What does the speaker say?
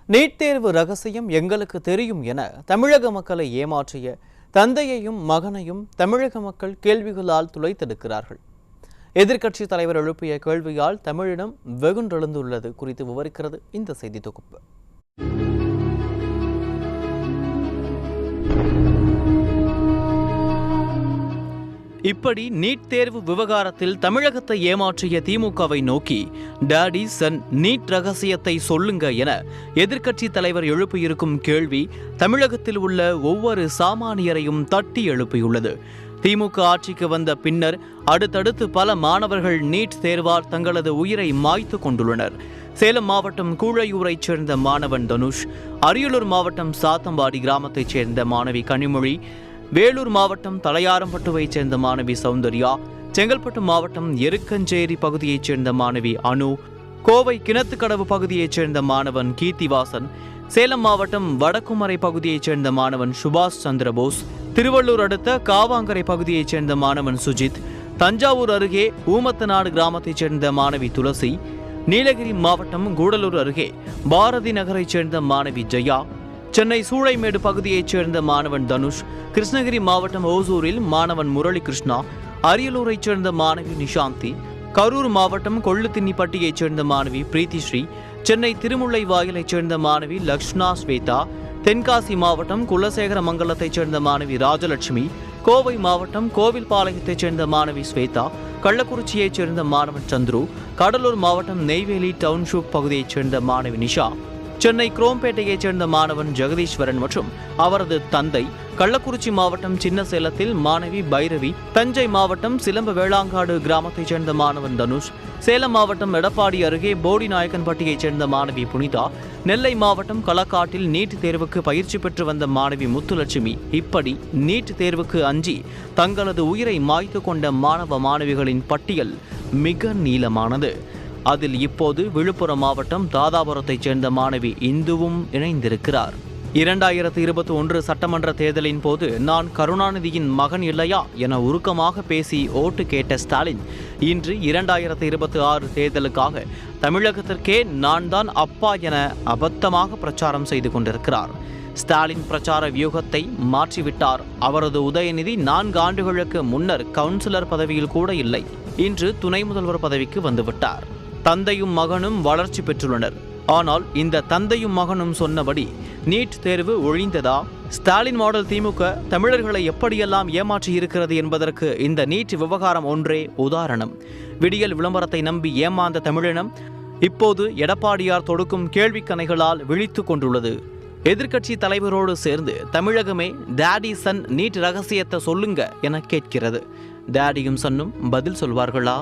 NEET தேர்வு ரகசியம் எங்களுக்கு தெரியும் என தமிழக மக்களை ஏமாற்றிய தந்தையையும் மகனையும் தமிழக மக்கள் கேள்விகளால் துளைத்தெடுக்கிறார்கள். எதிர்க்கட்சித் தலைவர் எழுப்பிய கேள்வியால் தமிழினம் வெகுண்டெழுந்துள்ளது குறித்து விவரிக்கிறது இந்த செய்தி தொகுப்பு. இப்படி நீட் தேர்வு விவகாரத்தில் தமிழகத்தை ஏமாற்றிய திமுகவை நோக்கி டாடி சன் நீட் ரகசியத்தை சொல்லுங்க என எதிர்க்கட்சி தலைவர் எழுப்பியிருக்கும் கேள்வி தமிழகத்தில் உள்ள ஒவ்வொரு சாமானியரையும் தட்டி எழுப்பியுள்ளது. திமுக ஆட்சிக்கு வந்த பின்னர் அடுத்தடுத்து பல மாணவர்கள் நீட் தேர்வால் தங்களது உயிரை மாய்த்து கொண்டுள்ளனர். சேலம் மாவட்டம் கூழையூரைச் சேர்ந்த மாணவன் தனுஷ், அரியலூர் மாவட்டம் சாத்தம்பாடி கிராமத்தைச் சேர்ந்த மாணவி கனிமொழி, வேலூர் மாவட்டம் தலையாரம்பட்டுவைச் சேர்ந்த மாணவி சௌந்தர்யா, செங்கல்பட்டு மாவட்டம் எருக்கஞ்சேரி பகுதியைச் சேர்ந்த மாணவி அனு, கோவை கிணத்துக்கடவு பகுதியைச் சேர்ந்த மாணவன் கீர்த்திவாசன், சேலம் மாவட்டம் வடக்குமரை பகுதியைச் சேர்ந்த மாணவன் சுபாஷ் சந்திரபோஸ், திருவள்ளூர் அடுத்த காவாங்கரை பகுதியைச் சேர்ந்த மாணவன் சுஜித், தஞ்சாவூர் அருகே ஊமத்தநாடு கிராமத்தைச் சேர்ந்த மாணவி துளசி, நீலகிரி மாவட்டம் கூடலூர் அருகே பாரதி நகரைச் சேர்ந்த மாணவி ஜெயா, சென்னை சூளைமேடு பகுதியைச் சேர்ந்த மாணவன் தனுஷ், கிருஷ்ணகிரி மாவட்டம் ஓசூரில் மாணவன் முரளி கிருஷ்ணா, அரியலூரைச் சேர்ந்த மாணவி நிஷாந்தி, கரூர் மாவட்டம் கொள்ளுத்தின்னிப்பட்டியைச் சேர்ந்த மாணவி பிரீத்தி ஸ்ரீ, சென்னை திருமுல்லை வாயிலைச் சேர்ந்த மாணவி லக்ஷ்னா ஸ்வேதா, தென்காசி மாவட்டம் குலசேகரமங்கலத்தைச் சேர்ந்த மாணவி ராஜலட்சுமி, கோவை மாவட்டம் கோவில்பாளையத்தைச் சேர்ந்த மாணவி ஸ்வேதா, கள்ளக்குறிச்சியைச் சேர்ந்த மாணவன் சந்துரு, கடலூர் மாவட்டம் நெய்வேலி டவுன்ஷிப் பகுதியைச் சேர்ந்த மாணவி நிஷா, சென்னை குரோம்பேட்டையைச் சேர்ந்த மாணவன் ஜெகதீஸ்வரன் மற்றும் அவரது தந்தை, கள்ளக்குறிச்சி மாவட்டம் சின்னசேலத்தில் மாணவி பைரவி, தஞ்சை மாவட்டம் சிலம்பு வேளாங்காடு கிராமத்தைச் சேர்ந்த மாணவன் தனுஷ், சேலம் மாவட்டம் எடப்பாடி அருகே போடிநாயக்கன்பட்டியைச் சேர்ந்த மாணவி புனிதா, நெல்லை மாவட்டம் களக்காட்டில் நீட் தேர்வுக்கு பயிற்சி பெற்று வந்த மாணவி முத்துலட்சுமி, இப்படி நீட் தேர்வுக்கு அஞ்சி தங்களது உயிரை மாய்த்து கொண்ட மாணவ மாணவிகளின் பட்டியல் மிக நீளமானது. அதில் இப்போது விழுப்புரம் மாவட்டம் தாதாபுரத்தைச் சேர்ந்த மாணவி இந்துவும் இணைந்திருக்கிறார். 2021 சட்டமன்ற தேர்தலின் போது நான் கருணாநிதியின் மகன் இல்லையா என உருக்கமாக பேசி ஓட்டு கேட்ட ஸ்டாலின் இன்று 2026 தேர்தலுக்காக தமிழகத்திற்கே நான் தான் அப்பா என அபத்தமாக பிரச்சாரம் செய்து கொண்டிருக்கிறார். ஸ்டாலின் பிரச்சார வியூகத்தை மாற்றிவிட்டார். அவரது உதயநிதி 4 ஆண்டுகளுக்கு முன்னர் கவுன்சிலர் பதவியில் கூட இல்லை. இன்று துணை முதல்வர் பதவிக்கு வந்துவிட்டார். தந்தையும் மகனும் வளர்ச்சி பெற்றுள்ளனர். ஆனால் இந்த தந்தையும் மகனும் சொன்னபடி நீட் தேர்வு ஒழிந்ததா? ஸ்டாலின் மாடல் திமுக தமிழர்களை எப்படியெல்லாம் ஏமாற்றி இருக்கிறது என்பதற்கு இந்த நீட் விவகாரம் ஒன்றே உதாரணம். விடியல் விளம்பரத்தை நம்பி ஏமாந்த தமிழினம் இப்போது எடப்பாடியார் தொடுக்கும் கேள்விக்கணைகளால் விழித்து கொண்டுள்ளது. எதிர்க்கட்சி தலைவரோடு சேர்ந்து தமிழகமே டாடி சன் நீட் ரகசியத்தை சொல்லுங்க என கேட்கிறது. டாடியும் சன்னும் பதில் சொல்வார்களா?